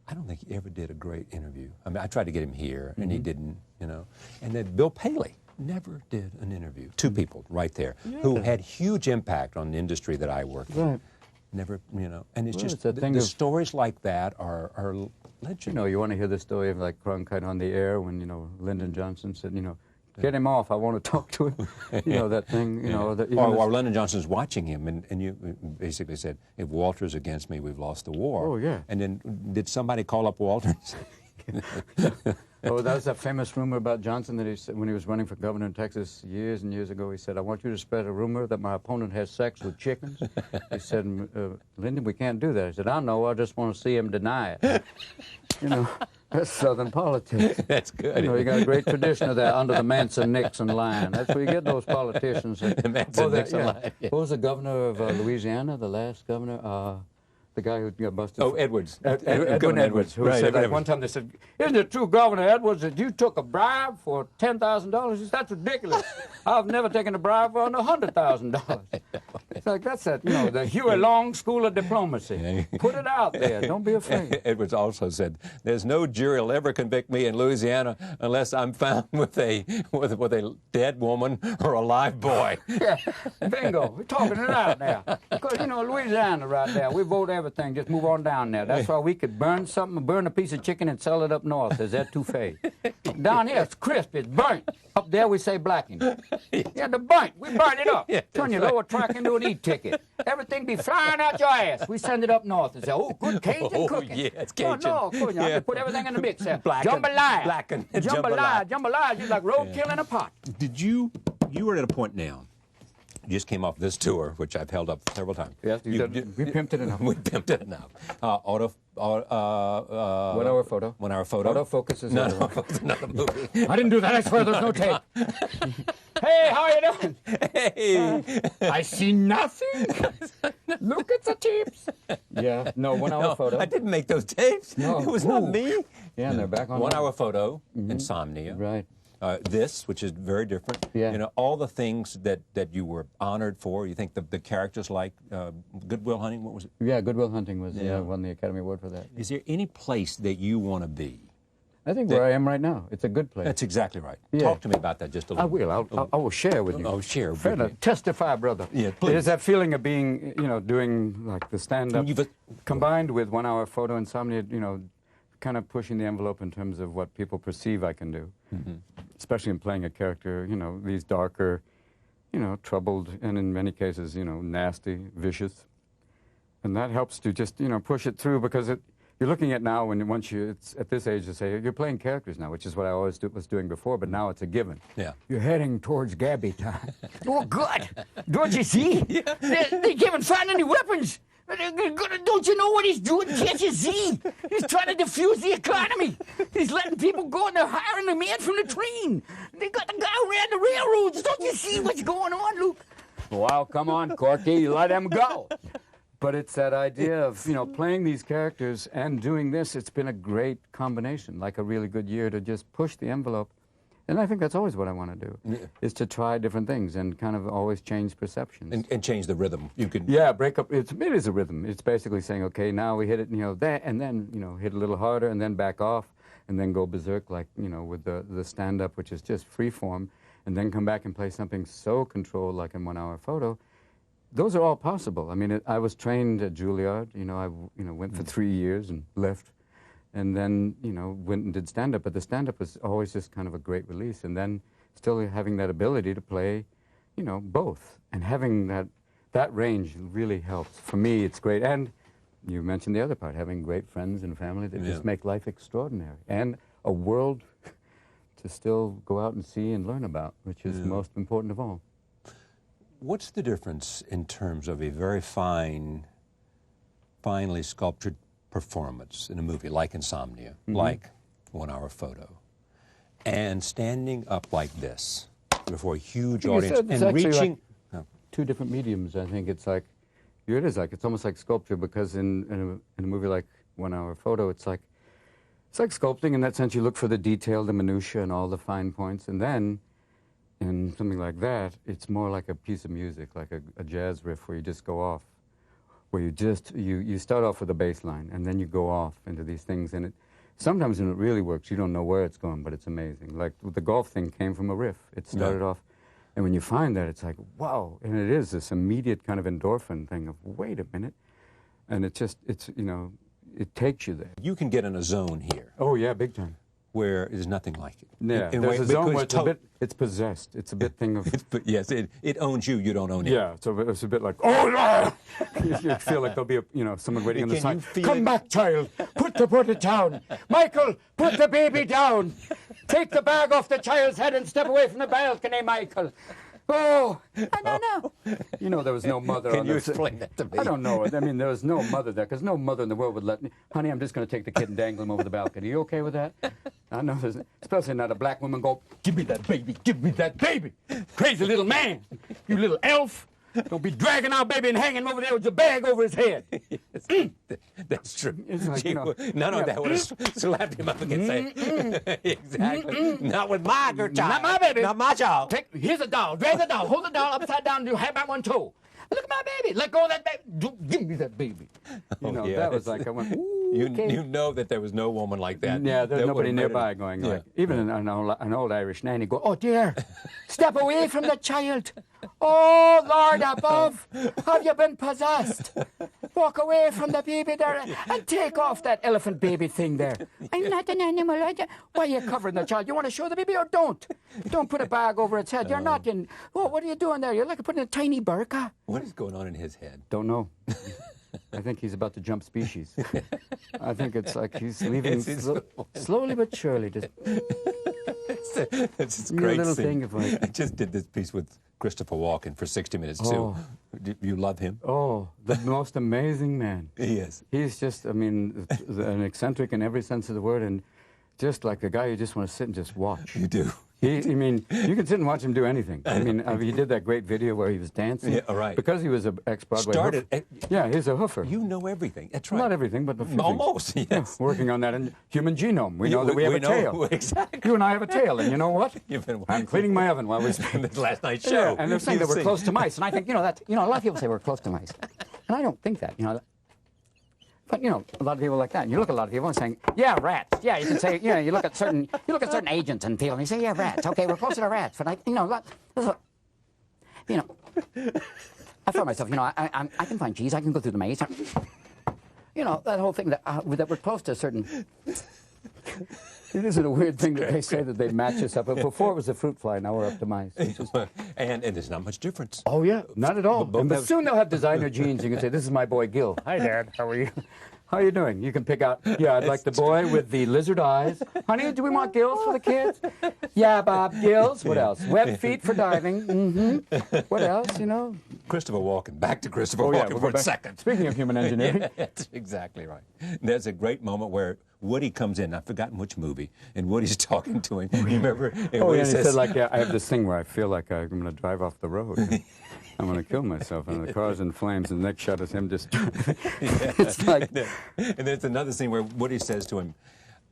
I don't think he ever did a great interview. I mean, I tried to get him here, and he didn't, And then Bill Paley never did an interview. Two people right there who had huge impact on the industry that I worked in. Right. Never, and it's just it's a thing the of- stories like that are legendary. You want to hear the story of like Cronkite on the air when, Lyndon Johnson said, get him off, I want to talk to him. That thing, Or Lyndon Johnson's watching him, and you basically said, if Walter's against me, we've lost the war. Oh, yeah. And then did somebody call up Walter? Oh, that was that famous rumor about Johnson that he said when he was running for governor in Texas years and years ago. He said, I want you to spread a rumor that my opponent has sex with chickens. He said, Lyndon, we can't do that. He said, I know, I just want to see him deny it. That's Southern politics. That's good. You know, you got a great tradition of that under the Manson-Nixon line. That's where you get those politicians. The Manson-Nixon line. Yeah. What was the governor of Louisiana, the last governor? The guy who got busted. Oh, Edwards. Edwin Edwards, who Right, said, Edwin like, one time they said, "Isn't it true, Governor Edwards, that you took a bribe for $10,000? He said, "That's ridiculous. I've never taken a bribe for under $100,000. It's like, that's that, you know, the Huey Long School of Diplomacy. Put it out there. Don't be afraid. Edwards also said, "There's no jury will ever convict me in Louisiana unless I'm found with a dead woman or a live boy." Yeah, bingo. We're talking it out now. Because, you know, Louisiana right there, we vote everything. Just move on down there. That's why we could burn something, burn a piece of chicken and sell it up north as etouffee. Down here, it's crisp. It's burnt. Up there, we say blackened. Yeah, the burnt. We burn it up. Yeah, Turn your lower track into an e-ticket. Everything be flying out your ass. We send it up north and say, "Oh, good Cajun cooking." Yeah, it's Cajun. Oh, no, of course, Yeah. put everything in the mix there. Blackened. Jambalaya. Blackened. Jambalaya. Jambalaya. Just like roadkill in a pot. Did you were at a point now, you just came off this tour, which I've held up several times. Yes, we pimped it enough. We pimped it enough. 1 hour photo. 1 hour photo. Autofocus is No, the other one. it's not a movie. I didn't do that. I swear there's no tape. Hey, how are you doing? Hey. I see nothing. Look at the tips. Yeah, no, 1 hour No, photo. I didn't make those tapes. No. It was not Ooh. me. Yeah, and they're back on. 1 hour photo, Insomnia. Right. This, which is very different. Yeah. You know, all the things that you were honored for. You think the characters like Good Will Hunting, what was it? Yeah, Good Will Hunting was Yeah. won the Academy Award for that. Is there any place that you want to be? I think where I am right now, it's a good place. That's exactly right. Yeah. Talk to me about that just a I little. will. I will share with you. Oh, share. Fred, with me. testify, brother. Yeah, It please. is that feeling of being, you know, doing like the stand-up You've- combined with 1 hour photo Insomnia, you know, kind of pushing the envelope in terms of what people perceive I can do, especially in playing a character, you know, these darker, you know, troubled, and in many cases, you know, nasty, vicious. And that helps to just, you know, push it through because you're looking at now it's at this age to say, you're playing characters now, which is what I always was doing before, but now it's a given. Yeah. You're heading towards Gabby time. Oh, good. Don't you see? They haven't found any weapons. Don't you know what he's doing? Can't you see? He's trying to defuse the economy. He's letting people go and they're hiring the man from the train. They got the guy who ran the railroads. Don't you see what's going on, Luke? Well, come on, Corky, let him go. But it's that idea of, you know, playing these characters and doing this. It's been a great combination, like a really good year to just push the envelope. And I think that's always what I want to do, is to try different things and kind of always change perceptions. And change the rhythm. You could. Yeah, break up. It is a rhythm. It's basically saying, okay, now we hit it, you know, that, and then, you know, hit a little harder, and then back off, and then go berserk, like, you know, with the stand-up, which is just free form, and then come back and play something so controlled, like in 1 hour photo. Those are all possible. I mean, I was trained at Juilliard. You know, I went for 3 years and left. And then, you know, went and did stand-up. But the stand-up was always just kind of a great release. And then still having that ability to play, you know, both. And having that range really helps. For me, it's great. And you mentioned the other part, having great friends and family that just make life extraordinary. And a world to still go out and see and learn about, which is most important of all. What's the difference in terms of a very finely sculptured performance in a movie like Insomnia, like 1 hour photo, and standing up like this before a huge audience it's and actually reaching? like two different mediums. I think it's like, it's almost like sculpture, because in a movie like 1 hour photo, it's like sculpting in that sense. You look for the detail, the minutiae, and all the fine points, and then in something like that, it's more like a piece of music, like a jazz riff where you just go off, where you start off with a bass line, and then you go off into these things, and sometimes when it really works, you don't know where it's going, but it's amazing. Like the golf thing came from a riff. It started off, and when you find that, it's like, wow, and it is this immediate kind of endorphin thing of, wait a minute, and it takes you there. You can get in a zone here Oh yeah, big time. where there's nothing like it. Yeah, And there's a zone where because it's possessed. It's a bit thing of... yes, it owns you. You don't own it. Yeah, so it's a bit like, oh, no! You feel like there'll be someone waiting on the Can side. you feel Come it? back, child. Put it down. Michael, put the baby down. Take the bag off the child's head and step away from the balcony, Michael. Oh, no. You know, there was no mother Can on you this. explain that to me? I don't know. I mean, there was no mother there, because no mother in the world would let me. Honey, I'm just going to take the kid and dangle him over the balcony. You okay with that? I know, especially not a black woman go, give me that baby, give me that baby. Crazy little man, you little elf. Don't be dragging our baby and hanging him over there with your bag over his head. Yes, that's true. It's like, you know, None of yeah. that would have slapped him up against say, exactly. Not with my girl child. Not my baby. Not my child. Here's a doll. Drag the doll. Hold the doll upside down. Do have back one toe. Look at my baby. Let go of that baby. Give me that baby. You know, yeah, that was it's- like, I went, ooh, okay. You know that there was no woman like that. Yeah, there's that nobody would've made nearby it- going Yeah. like, even an old Irish nanny go, oh dear, step away from the child. Oh Lord above, have you been possessed? Walk away from the baby there and take off that elephant baby thing there. I'm not an animal. Why are you covering the child? You want to show the baby or don't? Don't put a bag over its head. You're not in, oh, what are you doing there? You're like putting a tiny burqa. What is going on in his head? Don't know. I think he's about to jump species. I think it's like he's leaving slowly but surely. Just It's a You know, great little scene. thing of like- I just did this piece with Christopher Walken for 60 Minutes too. Oh. Do you love him? oh, the most amazing man. He is. He's just, I mean, an eccentric in every sense of the word, and just like a guy you just want to sit and just watch. You do. I mean, you can sit and watch him do anything. I mean, he did that great video where he was dancing. Yeah, right. Because he was an ex-Broadway Started. hoofer. Yeah, he's a hoofer. You know everything. That's right. Not everything, but a few Almost, things. yes. Yeah, working on that in human genome. We know that we have a know- tail. Exactly. You and I have a tail, and you know what? You've been I'm cleaning my oven while we speak. This last night's Yeah, show. and they're saying that You've we're seen- close to mice, and I think, a lot of people say we're close to mice, and I don't think that, But a lot of people like that. And you look at a lot of people and saying, "Yeah, rats." Yeah, you can say, you look at certain agents and people, and you say, "Yeah, rats." Okay, we're closer to rats. But I thought myself, I can find cheese. I can go through the maze. That whole thing that we're close to a certain. It isn't a weird thing that they say that they match us up. But before it was a fruit fly, now we're up to mice. It's just- and there's not much difference. Oh, yeah, not at all. But But soon they'll have designer jeans. You can say, this is my boy, Gil. Hi, Dad. How are you? How are you doing? You can pick out, yeah, I'd like the boy with the lizard eyes. Honey, do we want gills for the kids? Yeah, Bob, gills. What else? Webbed feet for diving. Mm-hmm. What else, Christopher Walken. Back to Christopher Oh, yeah, Walken we'll for go a back. second. Speaking of human engineering. Yeah, that's exactly right. There's a great moment where Woody comes in. I've forgotten which movie, and Woody's talking to him. You remember? And Oh, Woody yeah, he says, said, like, yeah, I have this thing where I feel like I'm going to drive off the road. I'm going to kill myself, and the car's in flames, and the next shot is him just... It's like... And there's another scene where Woody says to him,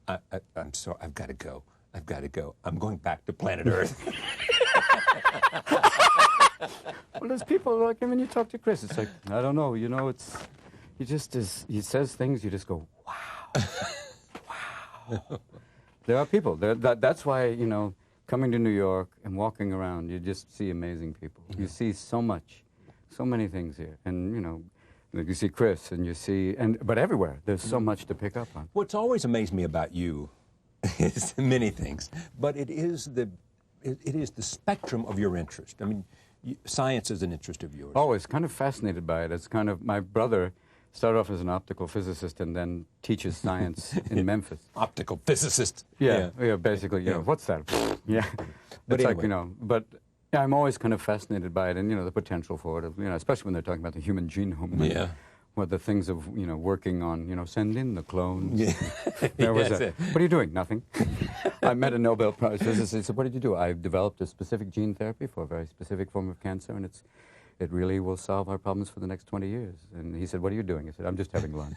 I'm sorry, I've got to go. I've got to go. I'm going back to planet Earth. Well, there's people like him, and you talk to Chris. It's like, I don't know, it's... He just is... He says things, you just go, wow. Wow. There are people. That's why, coming to New York and walking around, you just see amazing people. You see so much, so many things here. And, you see Chris, and you see... But everywhere, there's so much to pick up on. What's always amazed me about you is many things, but it is the spectrum of your interest. I mean, science is an interest of yours. Always kind of fascinated by it. It's kind of... My brother started off as an optical physicist and then teaches science in Memphis. Optical physicist. Yeah, basically, what's that? Yeah. But It's anyway. like, but yeah, I'm always kind of fascinated by it and, the potential for it, especially when they're talking about the human genome. and Yeah. What the things of, working on, send in the clones. Yeah. There was Yes, a, what are you doing? Nothing. I met a Nobel Prize physicist. He said, what did you do? I've developed a specific gene therapy for a very specific form of cancer, and it really will solve our problems for the next 20 years. And he said, what are you doing? I said, I'm just having lunch.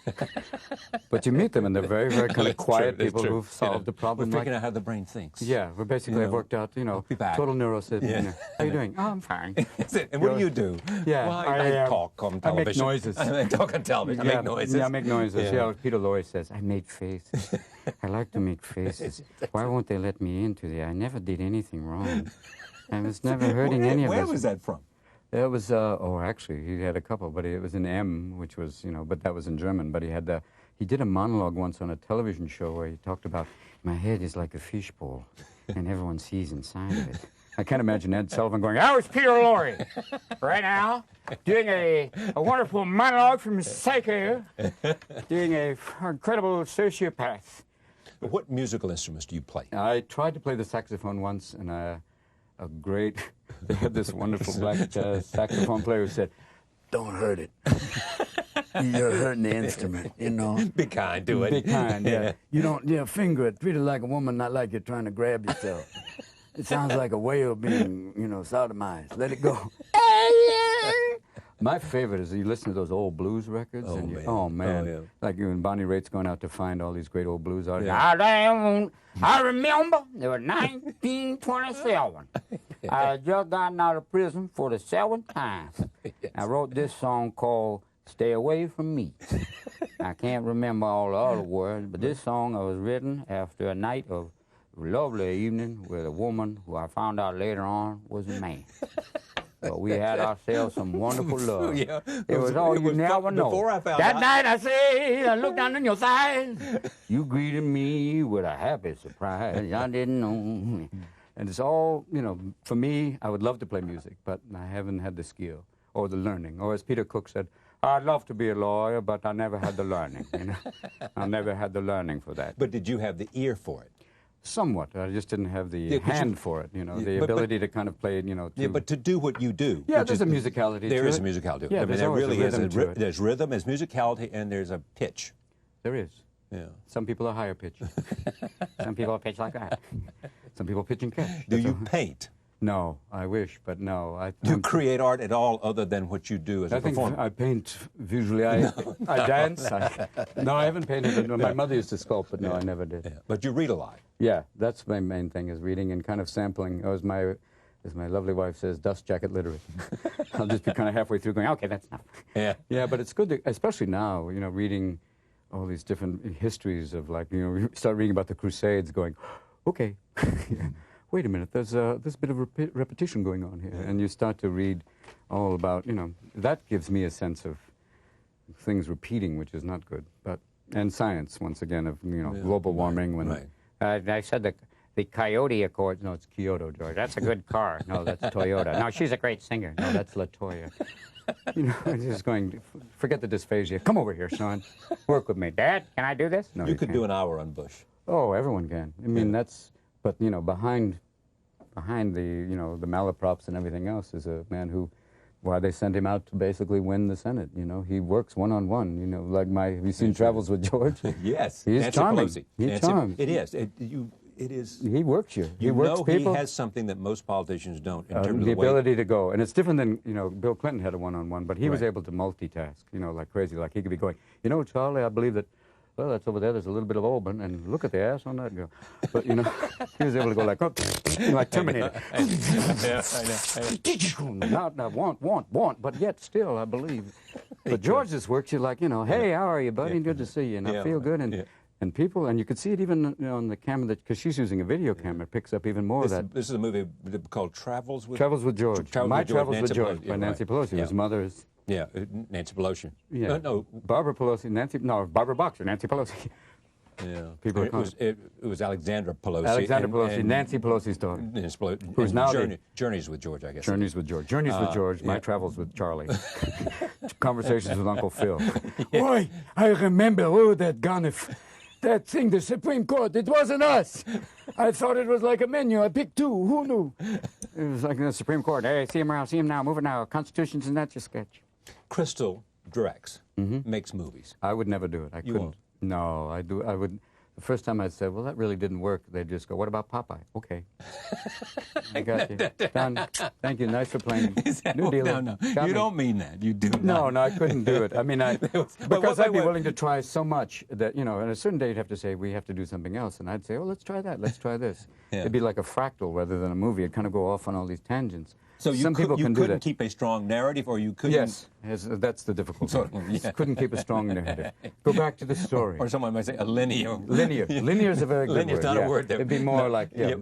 But you meet them, and they're very, very kind of That's quiet true, that's people true. who've solved the problem. We're like- figuring out how the brain thinks. yeah, we're basically, I've worked out, I'll be back. total neurosis. Yeah. How are you doing? Oh, I'm fine. That's it. And what do you do? Yeah, Well, I, I talk on I make television. noises. I talk on television. I make noises. Yeah, I make noises. Yeah. Yeah, what Peter Lorre says, I make faces. I like to make faces. Why won't they let me into there? I never did anything wrong. I was never hurting any of us. Where was that from? It was, actually, he had a couple, but it was in M, which was, but that was in German. But he did a monologue once on a television show where he talked about, my head is like a fishbowl, and everyone sees inside of it. I can't imagine Ed Sullivan going, I was Peter Lorre, right now, doing a wonderful monologue from Psycho, doing a incredible sociopath. What musical instruments do you play? I tried to play the saxophone once, and a great, they had this wonderful black jazz saxophone player who said, "Don't hurt it. You're hurting the instrument, you know. Be kind to it. Be kind, yeah. You don't, finger it. Treat it like a woman, not like you're trying to grab yourself. It sounds like a whale being, sodomized. Let it go." My favorite is you listen to those old blues records. Oh, and man. Oh, man. Oh, yeah. Like when Bonnie Raitt's going out to find all these great old blues artists. Yeah. I remember it was 1927. I had just gotten out of prison for the 7th time. I wrote this song called "Stay Away From Me." I can't remember all the other words, but this song was written after a night of lovely evening with a woman who I found out later on was a man. But we had ourselves some wonderful love. Yeah. It was all you never know. Before I found that out. night I said, I looked down in your thighs. You greeted me with a happy surprise. I didn't know. And it's all, for me, I would love to play music, but I haven't had the skill or the learning. Or as Peter Cook said, I'd love to be a lawyer, but I never had the learning. I never had the learning for that. But did you have the ear for it? Somewhat. I just didn't have the Yeah, 'cause hand you- for it, the but- ability to kind of play it, Yeah, but to do what you do. Yeah, which there's a musicality There to is it. a musicality. Yeah, I mean, there's there always a really is. rhythm to it. There's rhythm, there's musicality, and there's a pitch. There is. Yeah. Some people are higher pitch. Some people pitch like that. Some people pitch and catch. Do That's you all. paint? No, I wish, but no. Do you create art at all other than what you do as a I think performer? I paint visually. I dance. No, I haven't painted. My mother used to sculpt, but no, I never did. Yeah. But you read a lot. Yeah, that's my main thing is reading and kind of sampling. As my lovely wife says, dust jacket literate. I'll just be kind of halfway through going, okay, that's enough. Yeah. Yeah, but it's good, to, especially now, reading all these different histories of you start reading about the Crusades going, okay, wait a minute, there's this bit of repetition going on here. And you start to read all about, that gives me a sense of things repeating, which is not good. And science, once again, of, global warming. Right. I said the Coyote Accords. No, it's Kyoto, George. That's a good car. No, that's Toyota. No, she's a great singer. No, that's Latoya. Just going, forget the dysphagia. Come over here, son. Work with me. Dad, can I do this? No, You could can't. do an hour on Bush. Oh, everyone can. I mean, but behind the, the malaprops and everything else is a man who, why they sent him out to basically win the Senate. He works one-on-one. Have you seen Travels with George? Yes. He's Nancy charming. Pelosi. He's Nancy- charming. It is. It is. He works you. He You works know people. he has something that most politicians don't in terms of the the way. ability to go. And it's different than, Bill Clinton had a one-on-one, but he was Right. able to multitask, like crazy. Like he could be going, Charlie, I believe that, well, that's over there. There's a little bit of Oban, and look at the ass on that girl. But, he was able to go like, like Terminator. Yeah, I know. Not want, but yet still, I believe. But George's works, you're like, hey, how are you, buddy? Good to see you. And I Yeah. feel good. Yeah. And people, and you could see it even on the camera, because she's using a video camera, it picks up even more of that. This is a movie called Travels with Travels with George. Travels My with George, Travels with Nancy George Pelosi. by Yeah, Nancy right. Pelosi. Yeah. His mother's. Yeah, Nancy Pelosi. Yeah. No. Barbara Pelosi, Barbara Boxer, Nancy Pelosi. Yeah. People are it was Alexandra Pelosi. Alexander and- Pelosi, and Nancy Pelosi's daughter. Nancy Pelosi. Who's and now the- Journeys with George, I guess. Journeys with George. Journeys with George. My yeah. Travels with Charlie. Conversations with Uncle Phil. Boy, I remember that gun. That thing, the Supreme Court, it wasn't us. I thought it was like a menu. I picked two. Who knew? It was like the Supreme Court. Hey, see him around, see him now, move it now. Constitution's in that your sketch. Crystal directs, makes movies. I would never do it. I You couldn't. won't? No, I do. I would. The first time I said, well, that really didn't work, they'd just go, what about Popeye? Okay. I got you. Done. Thank you. Nice for playing. New deal. No. Got You me. don't mean that. You do No, not. I couldn't do it. I mean, because I'd be wait. willing to try so much that, at a certain day you'd have to say, we have to do something else. And I'd say, oh, let's try that. Let's try this. Yeah. It'd be like a fractal rather than a movie. It'd kind of go off on all these tangents. So Some people can do couldn't that. keep a strong narrative, or you couldn't. Yes, that's the difficult So, thing. yeah. Couldn't keep a strong narrative. Go back to the story. Or someone might say a linear. Linear. Linear is a very good Linear's word. not yeah. a word. That, It'd be more like, yeah.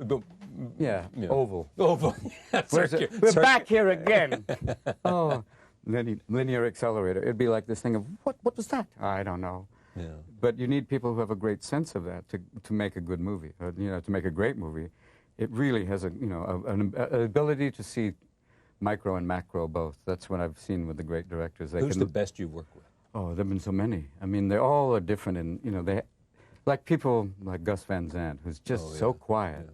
oval. Oval. Where's it? We're back here again. Oh, linear accelerator. It'd be like this thing of, what was that? I don't know. Yeah. But you need people who have a great sense of that to make a good movie, to make a great movie. It really has an ability to see micro and macro both. That's what I've seen with the great directors. Who's the best you work with? Oh, there have been so many. I mean, they all are different, and they like people like Gus Van Sant, who's just so quiet,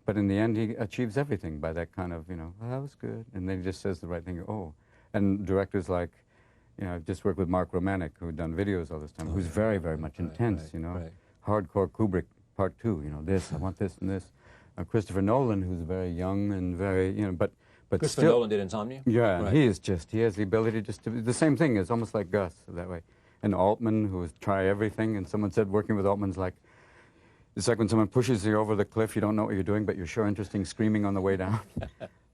But in the end, he achieves everything by that kind of, "Oh, that was good," and then he just says the right thing. Oh, and directors like, I've just worked with Mark Romanek, who's done videos all this time, who's very, very much intense. right. Hardcore Kubrick Part 2. This, I want this and this. Christopher Nolan, who's very young and very, but Christopher still. Nolan did Insomnia? Yeah, Right. he has the ability just to be the same thing. It's almost like Gus that way. And Altman, who was try everything, and someone said working with Altman's like, it's like when someone pushes you over the cliff, you don't know what you're doing, but you're sure interesting screaming on the way down.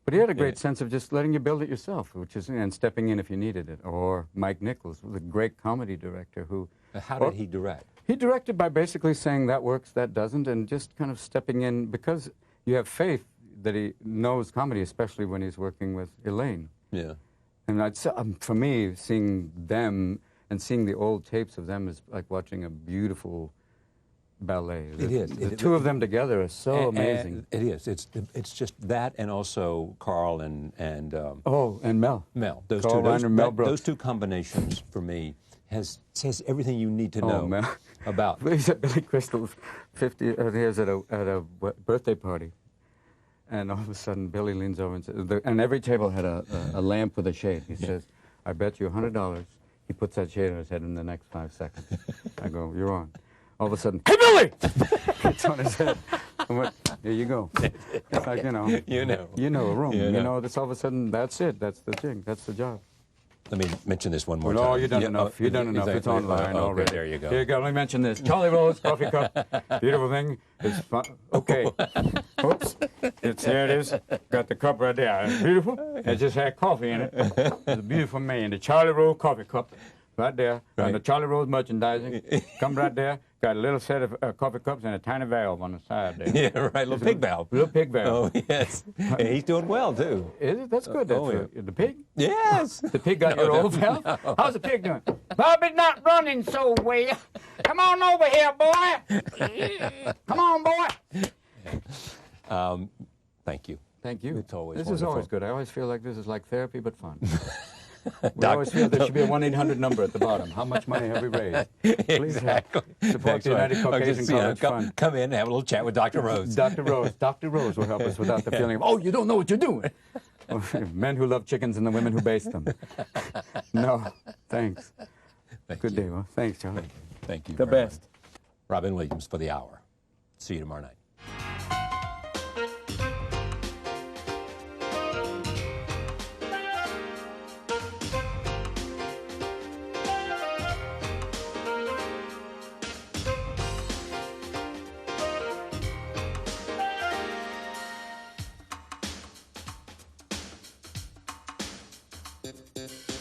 But he had a great sense of just letting you build it yourself, and stepping in if you needed it. Or Mike Nichols, the great comedy director who... How did he direct? He directed by basically saying that works, that doesn't, and just kind of stepping in because you have faith that he knows comedy, especially when he's working with Elaine. Yeah. And for me, seeing them and seeing the old tapes of them is like watching a beautiful ballet. It is. The two of them together are so amazing. It is. It's just that, and also Carl and And Mel. Mel. Those Carl two. Reiner, Mel Brooks. Those two combinations for me says everything you need to know Mel. about. He's at Billy Crystal's 50 years at a birthday party. And all of a sudden, Billy leans over and says, and every table had a lamp with a shade. He says, "I bet you $100." He puts that shade on his head in the next 5 seconds. I go, "You're on." All of a sudden, "Hey, Billy!" It's on his head. I went, "Here you go." It's like, You know. a room. You know. This all of a sudden, that's it. That's the thing. That's the job. Let me mention this one more time. No, you've done enough. oh, You've done enough. It's exactly. online Oh, already. there you go. Here you go. Let me mention this. Charlie Rose coffee cup. Beautiful thing. It's fun. Okay. Oops. Here it is. Got the cup right there. Beautiful. It just had coffee in it. It's a beautiful man. The Charlie Rose coffee cup right there. Right. And the Charlie Rose merchandising. Come right there. Got a little set of coffee cups and a tiny valve on the side there. Yeah, right. Little pig valve. Little pig valve. Oh, yes. And he's doing well, too. Is it? That's good. That's Oh, yeah. the pig? Yes. The pig got your old valve? How's the pig doing? Bobby's not running so well. Come on over here, boy. Come on, boy. Thank you. Thank you. It's always This is wonderful. always good. I always feel like this is like therapy, but fun. We always feel there should be a 1-800 number at the bottom. How much money have we raised? Please Exactly. support the United Caucasian College Fund. Come in and have a little chat with Dr. Rose. Dr. Rose. Dr. Rose will help us without the feeling of, oh, you don't know what you're doing. Men who love chickens and the women who baste them. No, thanks. Good day. Well, thanks, Charlie. Thank you. The very best. much. Robin Williams for the hour. See you tomorrow night. Thank you.